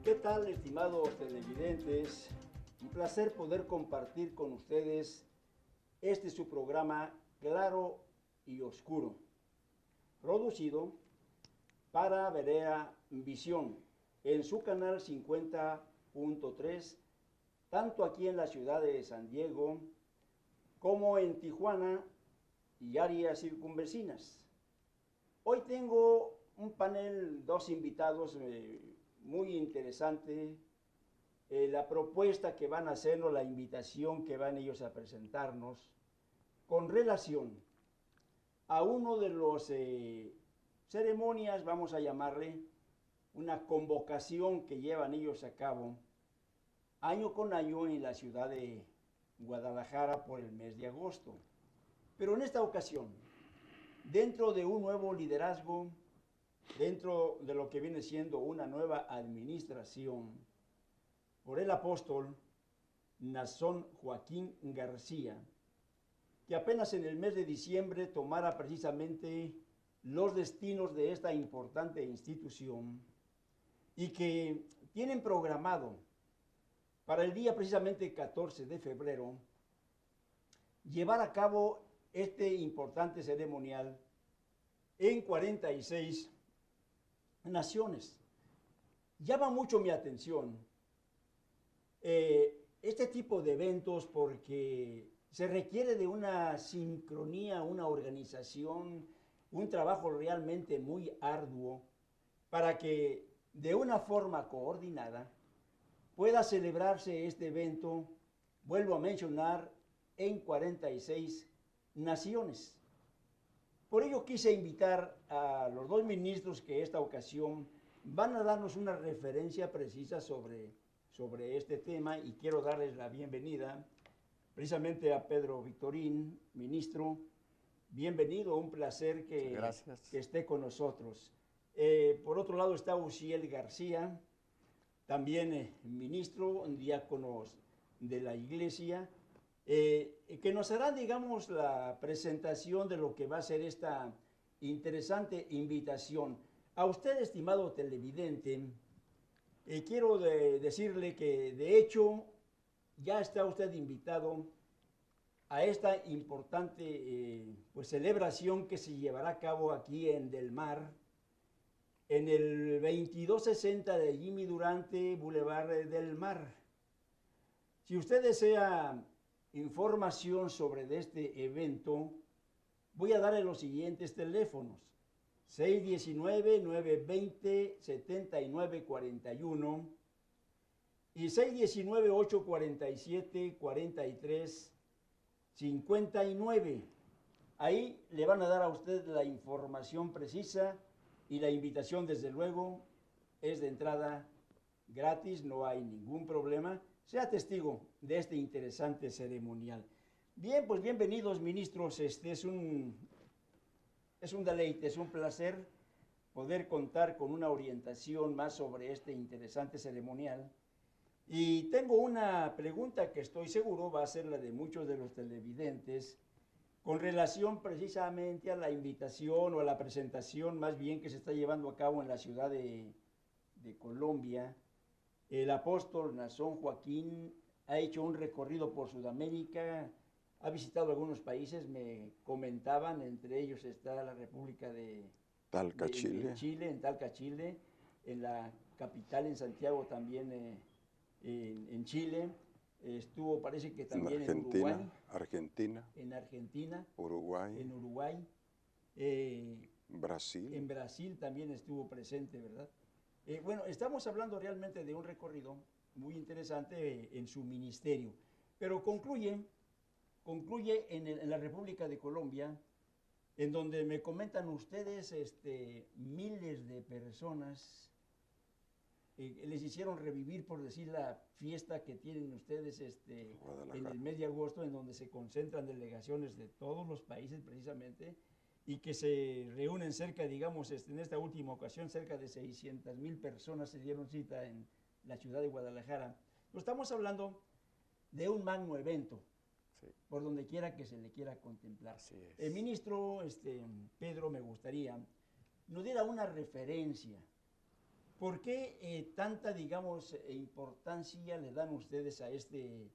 ¿Qué tal, estimados televidentes? Un placer poder compartir con ustedes este su programa Claro y Oscuro, producido para Berea Visión en su canal 50.3, tanto aquí en la ciudad de San Diego como en Tijuana y áreas circunvecinas. Hoy tengo un panel, dos invitados muy interesante. La propuesta que van a hacernos, la invitación que van ellos a presentarnos con relación a uno de los ceremonias, vamos a llamarle, una convocación que llevan ellos a cabo año con año en la ciudad de Guadalajara por el mes de agosto. Pero en esta ocasión, dentro de un nuevo liderazgo, dentro de lo que viene siendo una nueva administración, por el apóstol Nazón Joaquín García, que apenas en el mes de diciembre tomara precisamente los destinos de esta importante institución y que tienen programado para el día precisamente 14 de febrero llevar a cabo este importante ceremonial en 46 naciones. Llama mucho mi atención este tipo de eventos porque se requiere de una sincronía, una organización, un trabajo realmente muy arduo para que de una forma coordinada pueda celebrarse este evento, vuelvo a mencionar, en 46 naciones. Por ello quise invitar a los dos ministros que esta ocasión van a darnos una referencia precisa sobre este tema, y quiero darles la bienvenida precisamente a Pedro Victorín, ministro. Bienvenido, un placer que esté con nosotros. Por otro lado está Uziel García, también ministro, diácono de la iglesia, que nos hará, digamos, la presentación de lo que va a ser esta interesante invitación. A usted, estimado televidente, quiero decirle que de hecho ya está usted invitado a esta importante pues, celebración que se llevará a cabo aquí en Del Mar, en el 2260 de Jimmy Durante, Boulevard del Mar. Si usted desea información sobre este evento, voy a darle los siguientes teléfonos: 619-920-7941 y 619-847-4359. Ahí le van a dar a usted la información precisa, y la invitación, desde luego, es de entrada gratis, no hay ningún problema. Sea testigo de este interesante ceremonial. Bien, pues bienvenidos, ministros. Es un deleite, es un placer poder contar con una orientación más sobre este interesante ceremonial. Y tengo una pregunta que estoy seguro va a ser la de muchos de los televidentes, con relación precisamente a la invitación o a la presentación más bien que se está llevando a cabo en la ciudad de Colombia. El apóstol Nazón Joaquín ha hecho un recorrido por Sudamérica, ha visitado algunos países, me comentaban, entre ellos está la República de Chile, en Talca, Chile, en la capital, en Santiago también, en Chile. Estuvo, parece que también en Uruguay, en Argentina, en Uruguay, Brasil. En Brasil también estuvo presente, ¿verdad? Bueno, estamos hablando realmente de un recorrido muy interesante en su ministerio, pero concluye en la República de Colombia, en donde me comentan ustedes miles de personas les hicieron revivir, por decir, la fiesta que tienen ustedes en el mes de agosto, en donde se concentran delegaciones de todos los países precisamente, y que se reúnen cerca, digamos, en esta última ocasión, cerca de 600,000 personas se dieron cita en la ciudad de Guadalajara. Pues estamos hablando de un magno evento, sí, por donde quiera que se le quiera contemplar. Así es. El ministro Pedro, me gustaría nos diera una referencia ¿Por qué tanta, digamos, importancia le dan ustedes a este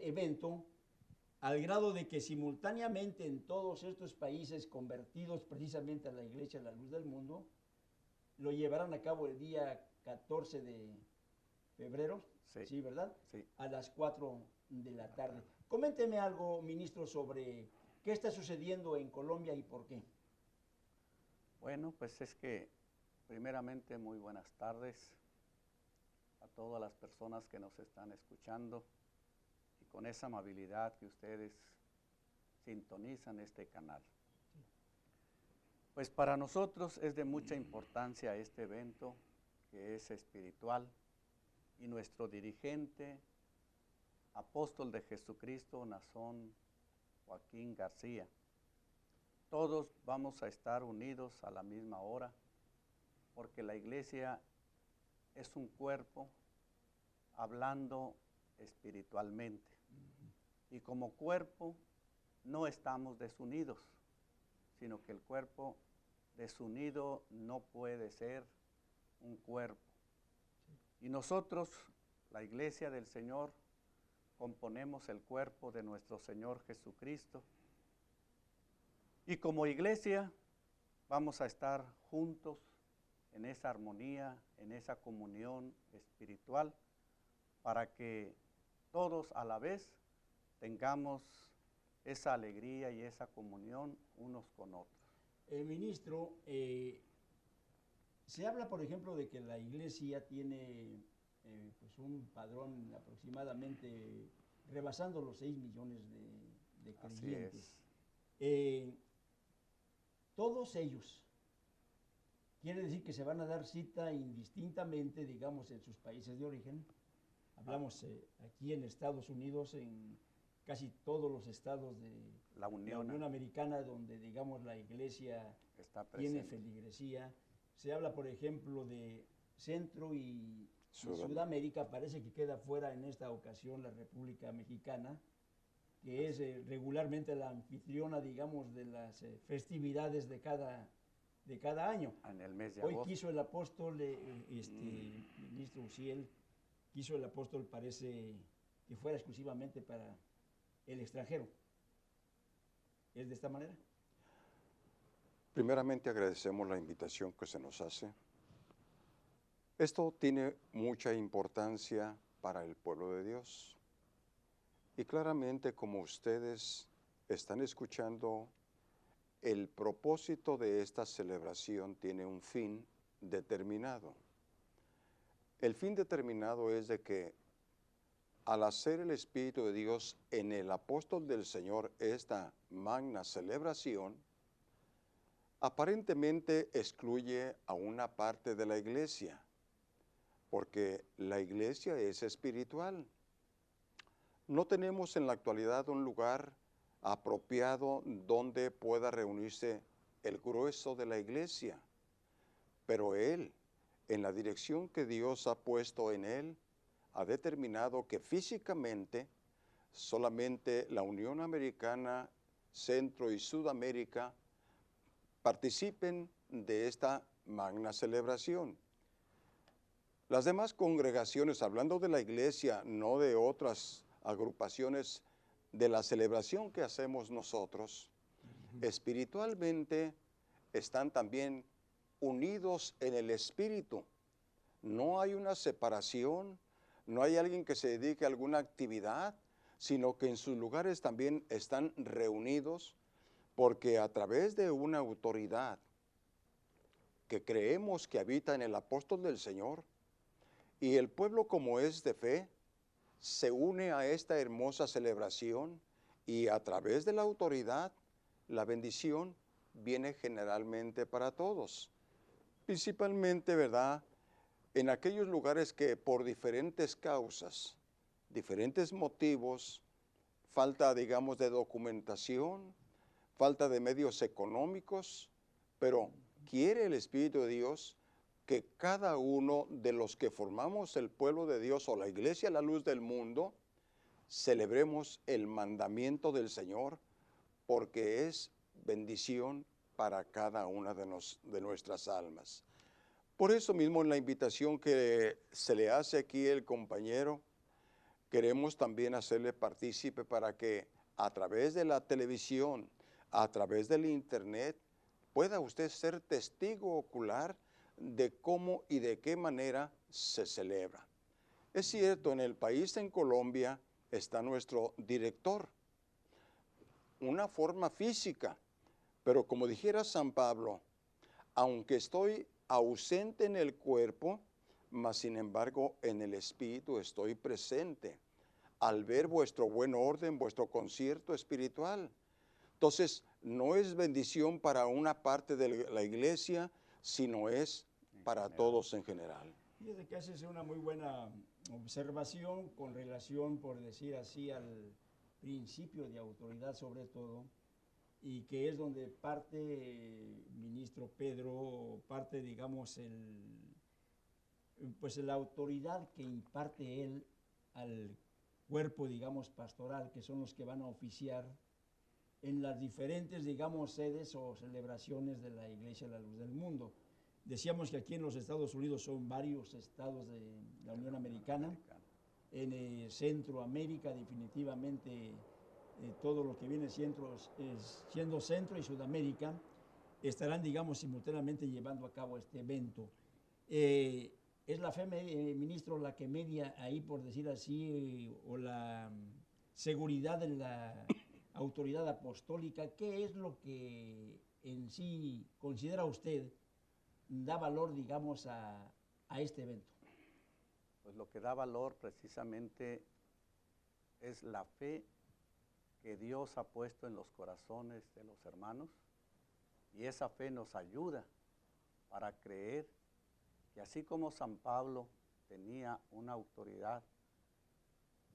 evento, al grado de que simultáneamente en todos estos países convertidos precisamente a la Iglesia de la Luz del Mundo, lo llevarán a cabo el día 14 de febrero, Sí. ¿sí, verdad? Sí. A las 4 de la tarde. Coménteme algo, ministro, sobre qué está sucediendo en Colombia y por qué. Bueno, pues es que primeramente muy buenas tardes a todas las personas que nos están escuchando y con esa amabilidad que ustedes sintonizan este canal. Pues para nosotros es de mucha importancia este evento que es espiritual y nuestro dirigente, apóstol de Jesucristo, Nazón Joaquín García. Todos vamos a estar unidos a la misma hora porque la iglesia es un cuerpo hablando espiritualmente. Y como cuerpo no estamos desunidos, sino que el cuerpo desunido no puede ser un cuerpo. Y nosotros, la iglesia del Señor, componemos el cuerpo de nuestro Señor Jesucristo. Y como iglesia vamos a estar juntos en esa armonía, en esa comunión espiritual, para que todos a la vez tengamos esa alegría y esa comunión unos con otros. Ministro, se habla, por ejemplo, de que la iglesia tiene pues un padrón aproximadamente rebasando los 6 millones de creyentes. Todos ellos, quiere decir que se van a dar cita indistintamente, digamos, en sus países de origen. Hablamos aquí en Estados Unidos, en casi todos los estados de la Unión Americana, donde, digamos, la iglesia tiene feligresía. Se habla, por ejemplo, de Centro y Sudamérica. Parece que queda fuera en esta ocasión la República Mexicana, que es regularmente la anfitriona, digamos, de las festividades de cada año. En el mes de Hoy agosto. quiso el apóstol, ministro Uziel, quiso el apóstol, parece que fuera exclusivamente para el extranjero. ¿Es de esta manera? Primeramente agradecemos la invitación que se nos hace. Esto tiene mucha importancia para el pueblo de Dios. Y claramente, como ustedes están escuchando, el propósito de esta celebración tiene un fin determinado. El fin determinado es de que al hacer el Espíritu de Dios en el apóstol del Señor esta magna celebración, aparentemente excluye a una parte de la iglesia, porque la iglesia es espiritual. No tenemos en la actualidad un lugar apropiado donde pueda reunirse el grueso de la iglesia, pero Él, en la dirección que Dios ha puesto en Él, ha determinado que físicamente solamente la Unión Americana, Centro y Sudamérica participen de esta magna celebración. Las demás congregaciones, hablando de la iglesia, no de otras agrupaciones de la celebración que hacemos nosotros, espiritualmente están también unidos en el espíritu. No hay una separación, no hay alguien que se dedique a alguna actividad, sino que en sus lugares también están reunidos, porque a través de una autoridad que creemos que habita en el apóstol del Señor, y el pueblo, como es de fe, se une a esta hermosa celebración, y a través de la autoridad, la bendición viene generalmente para todos. Principalmente, ¿verdad?, en aquellos lugares que por diferentes causas, diferentes motivos, falta, digamos, de documentación, falta de medios económicos, pero quiere el Espíritu de Dios que cada uno de los que formamos el pueblo de Dios o la iglesia, la luz del mundo, celebremos el mandamiento del Señor, porque es bendición para cada una de nuestras almas. Por eso mismo en la invitación que se le hace aquí el compañero, queremos también hacerle partícipe para que a través de la televisión, a través del internet, pueda usted ser testigo ocular de cómo y de qué manera se celebra. Es cierto, en el país, en Colombia, está nuestro director, una forma física, pero como dijera San Pablo, aunque estoy ausente en el cuerpo, mas sin embargo en el espíritu estoy presente al ver vuestro buen orden, vuestro concierto espiritual. Entonces, no es bendición para una parte de la iglesia, sino es para todos en general. Fíjate que haces una muy buena observación con relación, por decir así, al principio de autoridad sobre todo, y que es donde parte, ministro Pedro, parte, digamos, pues la autoridad que imparte él al cuerpo, digamos, pastoral, que son los que van a oficiar en las diferentes, digamos, sedes o celebraciones de la Iglesia de la Luz del Mundo. Decíamos que aquí en los Estados Unidos son varios estados de la Unión Americana. En Centroamérica definitivamente todo lo que viene siendo Centro y Sudamérica estarán, digamos, simultáneamente llevando a cabo este evento. ¿Es la fe, ministro, la que media ahí, por decir así, o la seguridad de la autoridad apostólica? ¿Qué es lo que en sí considera usted da valor, digamos, a este evento? Pues lo que da valor precisamente es la fe que Dios ha puesto en los corazones de los hermanos, y esa fe nos ayuda para creer que así como San Pablo tenía una autoridad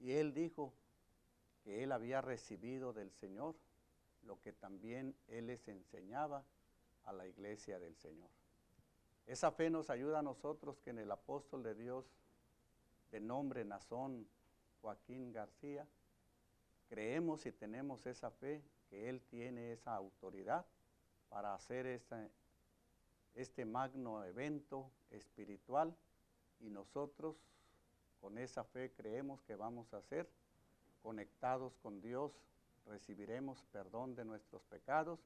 y él dijo que él había recibido del Señor lo que también él les enseñaba a la iglesia del Señor. Esa fe nos ayuda a nosotros que en el apóstol de Dios de nombre Nazón Joaquín García, creemos y tenemos esa fe que él tiene esa autoridad para hacer este magno evento espiritual, y nosotros con esa fe creemos que vamos a ser conectados con Dios, recibiremos perdón de nuestros pecados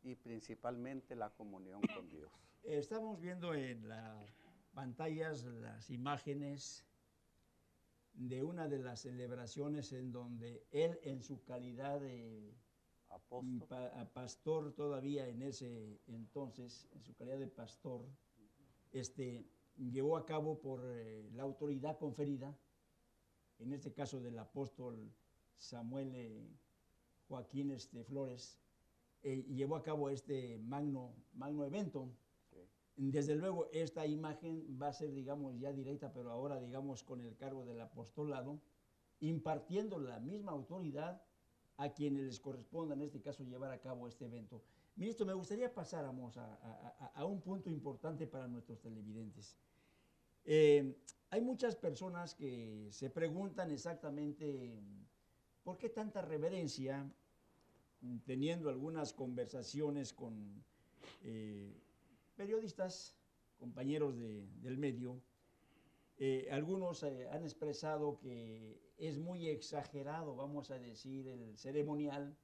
y principalmente la comunión con Dios. Estamos viendo en las pantallas las imágenes de una de las celebraciones en donde él, en su calidad de pastor todavía en ese entonces, en su calidad de pastor, llevó a cabo por la autoridad conferida, en este caso del apóstol Samuel Joaquín Flores, llevó a cabo este magno evento. Sí. Desde luego esta imagen va a ser, digamos, ya directa, pero ahora, digamos, con el cargo del apostolado, impartiendo la misma autoridad a quienes les corresponda, en este caso, llevar a cabo este evento. Ministro, me gustaría pasáramos a un punto importante para nuestros televidentes. Hay muchas personas que se preguntan exactamente por qué tanta reverencia, teniendo algunas conversaciones con periodistas, compañeros del medio. Algunos han expresado que es muy exagerado, vamos a decir, el ceremonial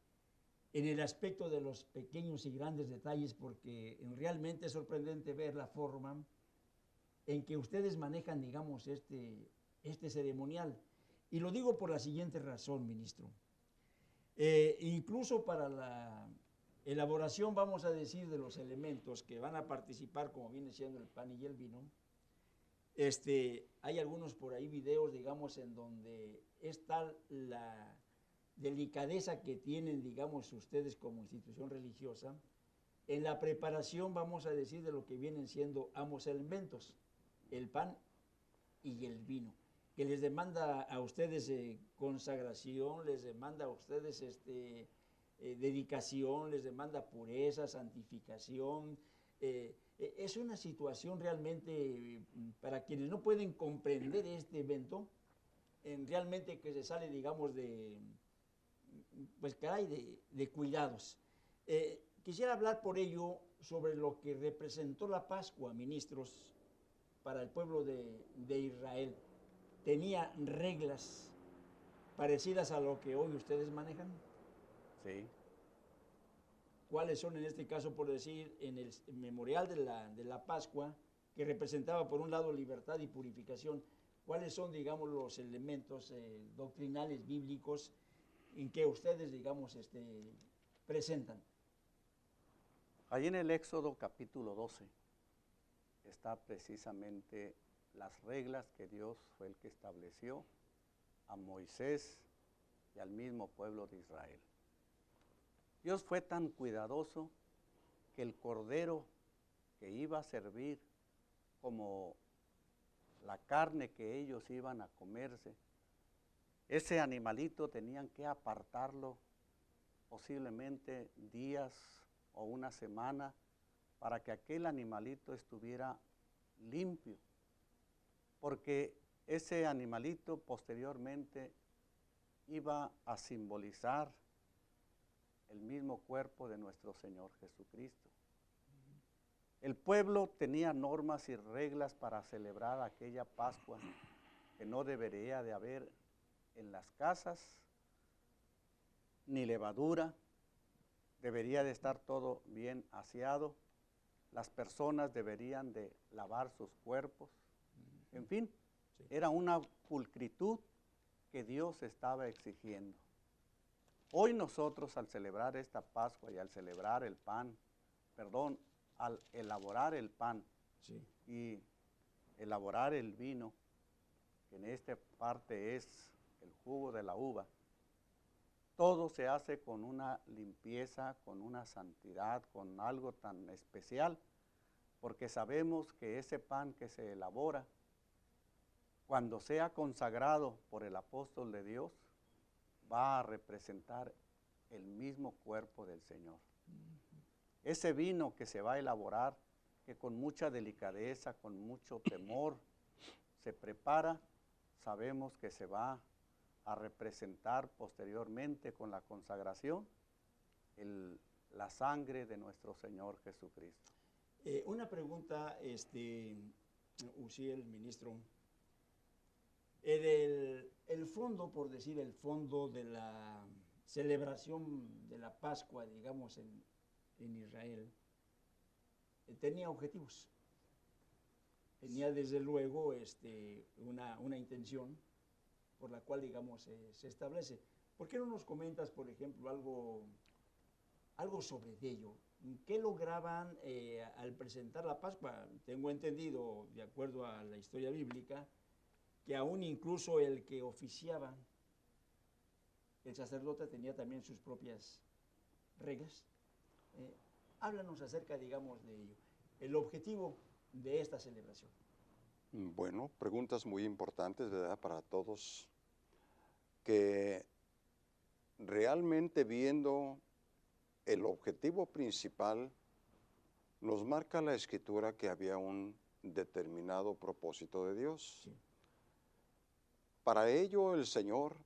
en el aspecto de los pequeños y grandes detalles, porque realmente es sorprendente ver la forma en que ustedes manejan, digamos, este ceremonial. Y lo digo por la siguiente razón, ministro. Incluso para la elaboración, vamos a decir, de los elementos que van a participar, como viene siendo el pan y el vino, hay algunos por ahí videos, digamos, en donde está la delicadeza que tienen, digamos, ustedes como institución religiosa en la preparación, vamos a decir, de lo que vienen siendo ambos elementos, el pan y el vino, que les demanda a ustedes consagración, les demanda a ustedes dedicación, les demanda pureza, santificación. Es una situación realmente, para quienes no pueden comprender este evento, realmente que se sale, digamos, pues caray, de cuidados. Quisiera hablar por ello sobre lo que representó la Pascua, ministros, para el pueblo de Israel tenía reglas parecidas a lo que hoy ustedes manejan? Sí. ¿Cuáles son en este caso, por decir, en el memorial de la Pascua, que representaba por un lado libertad y purificación? ¿Cuáles son, digamos, los elementos doctrinales bíblicos en que ustedes, digamos, presentan? Ahí en el Éxodo capítulo 12 está precisamente las reglas que Dios fue el que estableció a Moisés y al mismo pueblo de Israel. Dios fue tan cuidadoso que el cordero que iba a servir como la carne que ellos iban a comerse, ese animalito tenían que apartarlo posiblemente días o una semana para que aquel animalito estuviera limpio, porque ese animalito posteriormente iba a simbolizar el mismo cuerpo de nuestro Señor Jesucristo. El pueblo tenía normas y reglas para celebrar aquella Pascua, que no debería de haber en las casas ni levadura, debería de estar todo bien aseado, las personas deberían de lavar sus cuerpos, en fin, Sí. era una pulcritud que Dios estaba exigiendo. Hoy nosotros al celebrar esta Pascua y al celebrar el pan, al elaborar el pan Sí. y elaborar el vino, que en esta parte es el jugo de la uva, todo se hace con una limpieza, con una santidad, con algo tan especial, porque sabemos que ese pan que se elabora, cuando sea consagrado por el apóstol de Dios, va a representar el mismo cuerpo del Señor. Ese vino que se va a elaborar, que con mucha delicadeza, con mucho temor se prepara, sabemos que se va a representar posteriormente con la consagración la sangre de nuestro Señor Jesucristo. Una pregunta, Uziel, ministro. El fondo, por decir, el fondo de la celebración de la Pascua, digamos, en Israel, tenía objetivos. Tenía desde luego una intención por la cual, digamos, se establece. ¿Por qué no nos comentas, por ejemplo, algo sobre ello? ¿Qué lograban al presentar la Pascua? Tengo entendido, de acuerdo a la historia bíblica, que aún incluso el que oficiaba, el sacerdote, tenía también sus propias reglas. Háblanos acerca, digamos, de ello. El objetivo de esta celebración. Bueno, preguntas muy importantes, ¿verdad? Para todos, que realmente viendo el objetivo principal, nos marca la Escritura que había un determinado propósito de Dios. Sí. Para ello el Señor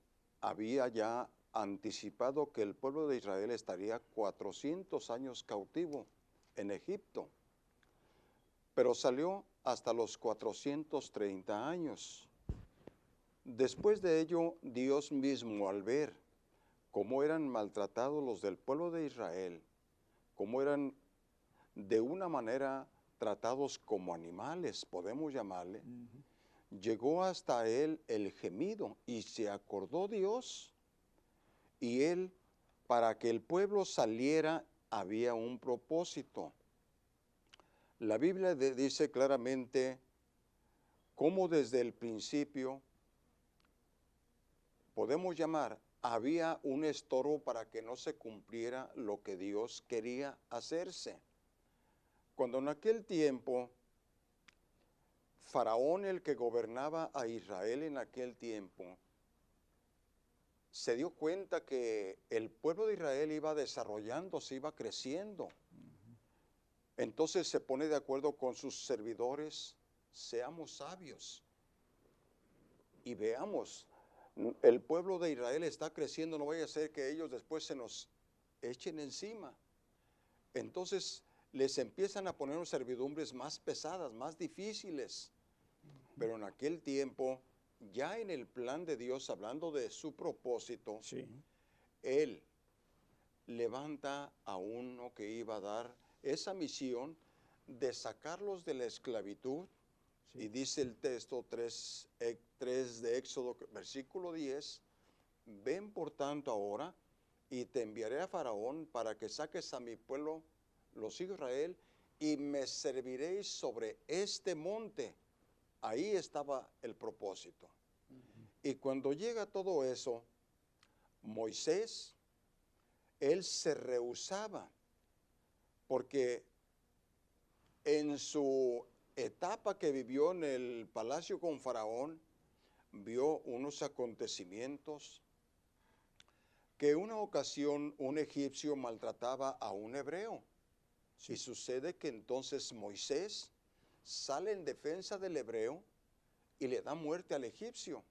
había ya anticipado que el pueblo de Israel estaría 400 años cautivo en Egipto, pero salió hasta los 430 años. Después de ello, Dios mismo, al ver cómo eran maltratados los del pueblo de Israel, cómo eran de una manera tratados como animales, podemos llamarle, llegó hasta él el gemido y se acordó Dios, y él, para que el pueblo saliera, había un propósito. La Biblia dice claramente cómo desde el principio, podemos llamar, había un estorbo para que no se cumpliera lo que Dios quería hacerse. Cuando en aquel tiempo, Faraón, el que gobernaba a Israel en aquel tiempo, se dio cuenta que el pueblo de Israel iba desarrollándose, iba creciendo. Entonces se pone de acuerdo con sus servidores: seamos sabios y veamos, el pueblo de Israel está creciendo, no vaya a ser que ellos después se nos echen encima. Entonces les empiezan a poner servidumbres más pesadas, más difíciles. Pero en aquel tiempo, ya en el plan de Dios, hablando de su propósito, Sí. Él levanta a uno que iba a dar esa misión de sacarlos de la esclavitud. Sí. Y dice el texto 3 de Éxodo, versículo 10, ven por tanto ahora y te enviaré a Faraón para que saques a mi pueblo, los hijos de Israel, y me serviréis sobre este monte. Ahí estaba el propósito. Y cuando llega todo eso, Moisés, él se rehusaba, porque en su etapa que vivió en el palacio con Faraón, vio unos acontecimientos que una ocasión un egipcio maltrataba a un hebreo. Y sucede que entonces Moisés sale en defensa del hebreo y le da muerte al egipcio.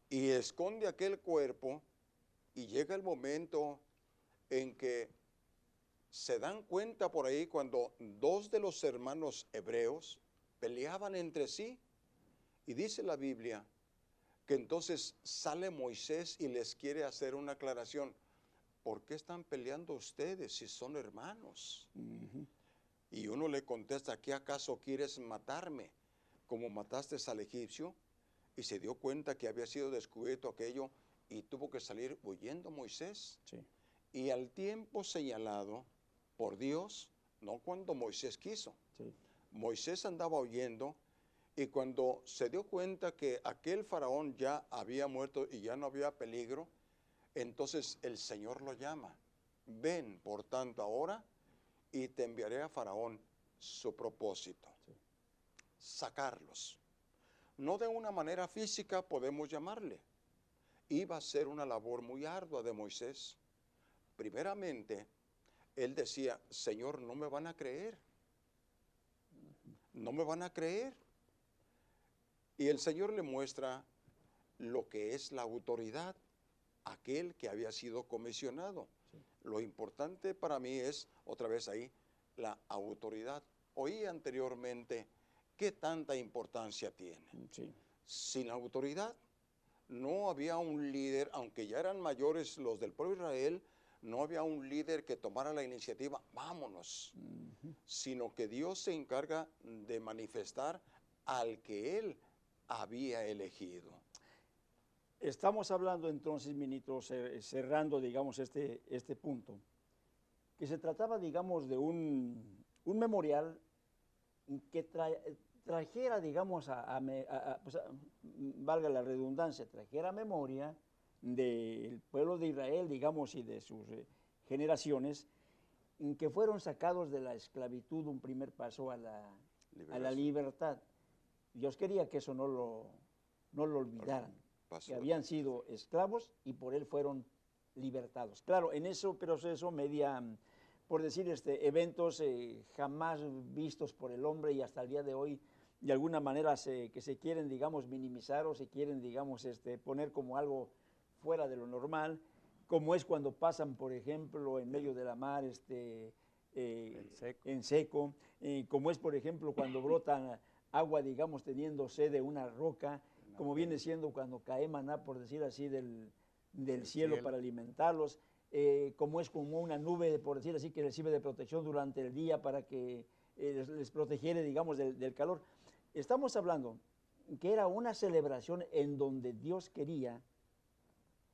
Y esconde aquel cuerpo, y llega el momento en que se dan cuenta por ahí cuando dos de los hermanos hebreos peleaban entre sí. Y dice la Biblia que entonces sale Moisés y les quiere hacer una aclaración. ¿Por qué están peleando ustedes si son hermanos? Y uno le contesta, ¿qué acaso quieres matarme como mataste al egipcio? Y se dio cuenta que había sido descubierto aquello y tuvo que salir huyendo Moisés. Sí. Y al tiempo señalado por Dios, no cuando Moisés quiso. Sí. Moisés andaba huyendo, y cuando se dio cuenta que aquel faraón ya había muerto y ya no había peligro, entonces el Señor lo llama. Ven, por tanto, ahora y te enviaré a Faraón. Su propósito, Sí. sacarlos. No de una manera física podemos llamarle. Iba a ser una labor muy ardua de Moisés. Primeramente, él decía, Señor, no me van a creer. No me van a creer. Y el Señor le muestra lo que es la autoridad, aquel que había sido comisionado. Sí. Lo importante para mí es, otra vez ahí, la autoridad. Oí anteriormente, ¿qué tanta importancia tiene? Sí. Sin autoridad, no había un líder, aunque ya eran mayores los del pueblo de Israel, no había un líder que tomara la iniciativa, vámonos, sino que Dios se encarga de manifestar al que Él había elegido. Estamos hablando entonces, ministro, cerrando, digamos, este punto, que se trataba, digamos, de un memorial que trajera, digamos, valga la redundancia, trajera memoria del pueblo de Israel, digamos, y de sus generaciones, que fueron sacados de la esclavitud, un primer paso a la libertad. Dios quería que eso no lo olvidaran, que habían sido esclavos y por él fueron libertados. Claro, en ese proceso media, por decir, eventos jamás vistos por el hombre, y hasta el día de hoy, de alguna manera, que se quieren, digamos, minimizar, o se quieren, digamos, poner como algo fuera de lo normal, como es cuando pasan, por ejemplo, en medio de la mar, en seco, como es, por ejemplo, cuando brotan agua, digamos, teniendo sed de una roca, como viene siendo cuando cae maná, por decir así, del cielo para alimentarlos, como es como una nube, por decir así, que recibe de protección durante el día para que les protegiera, digamos, del calor. Estamos hablando que era una celebración en donde Dios quería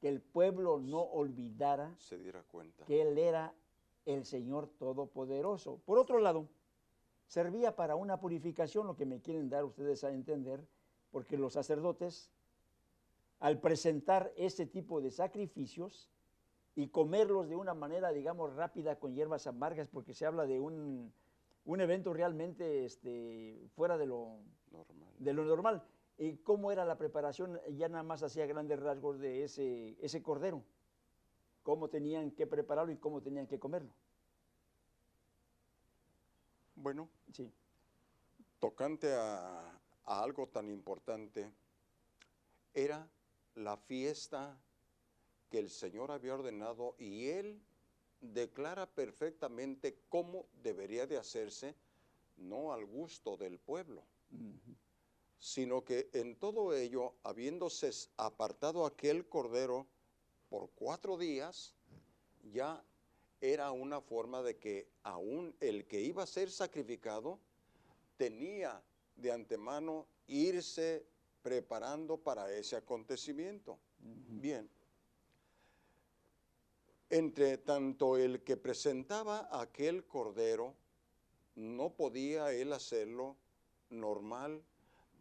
que el pueblo no olvidara, se diera cuenta que Él era el Señor Todopoderoso. Por otro lado, servía para una purificación, lo que me quieren dar ustedes a entender, porque los sacerdotes, al presentar ese tipo de sacrificios y comerlos de una manera, digamos, rápida con hierbas amargas, porque se habla de un evento realmente fuera de lo normal. ¿Y cómo era la preparación? Ya nada más hacía grandes rasgos de ese cordero. Cómo tenían que prepararlo y cómo tenían que comerlo. Bueno, sí. Tocante a algo tan importante, era la fiesta que el Señor había ordenado, y Él declara perfectamente cómo debería de hacerse, no al gusto del pueblo. sino que en todo ello, habiéndose apartado aquel cordero por 4 días, ya era una forma de que aún el que iba a ser sacrificado tenía de antemano irse preparando para ese acontecimiento. Bien. Entre tanto, el que presentaba aquel cordero no podía él hacerlo normal,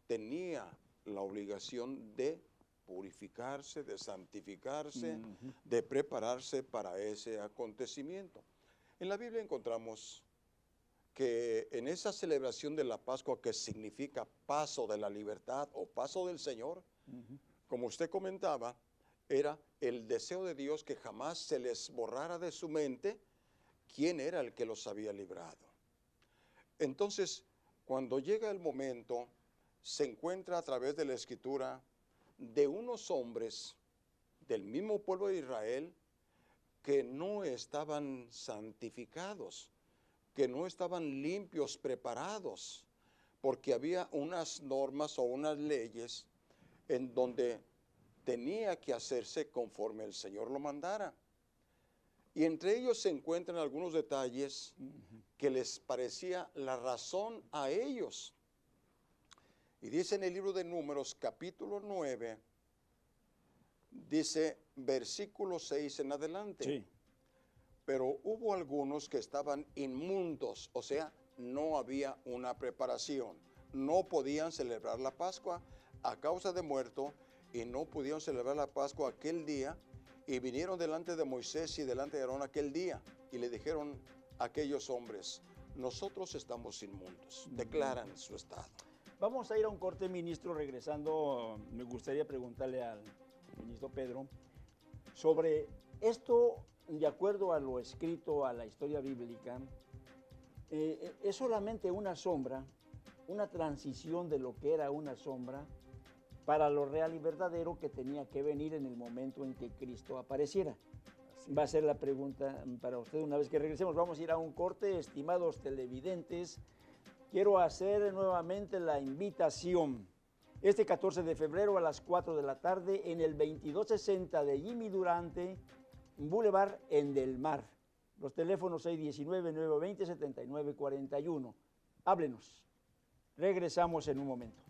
tenía la obligación de purificarse, de santificarse, de prepararse para ese acontecimiento. En la Biblia encontramos que en esa celebración de la Pascua, que significa paso de la libertad o paso del Señor, como usted comentaba, era el deseo de Dios que jamás se les borrara de su mente quién era el que los había librado. Entonces, cuando llega el momento, se encuentra a través de la Escritura de unos hombres del mismo pueblo de Israel que no estaban santificados, que no estaban limpios, preparados, porque había unas normas o unas leyes en donde tenía que hacerse conforme el Señor lo mandara. Y entre ellos se encuentran algunos detalles que les parecía la razón a ellos. Y dice en el libro de Números, capítulo 9, dice versículo 6 en adelante. Sí. Pero hubo algunos que estaban inmundos, o sea, no había una preparación. No podían celebrar la Pascua a causa de muerto y no pudieron celebrar la Pascua aquel día, y vinieron delante de Moisés y delante de Aarón aquel día y le dijeron a aquellos hombres: nosotros estamos inmundos, declaran su estado. Vamos a ir a un corte, ministro. Regresando, me gustaría preguntarle al ministro Pedro sobre esto, de acuerdo a lo escrito, a la historia bíblica. Es solamente una sombra, una transición de lo que era una sombra para lo real y verdadero que tenía que venir en el momento en que Cristo apareciera. Va a ser la pregunta para usted una vez que regresemos. Vamos a ir a un corte, estimados televidentes. Quiero hacer nuevamente la invitación. Este 14 de febrero a las 4 de la tarde en el 2260 de Jimmy Durante, Boulevard en Del Mar. Los teléfonos 619-920-7941. Háblenos. Regresamos en un momento.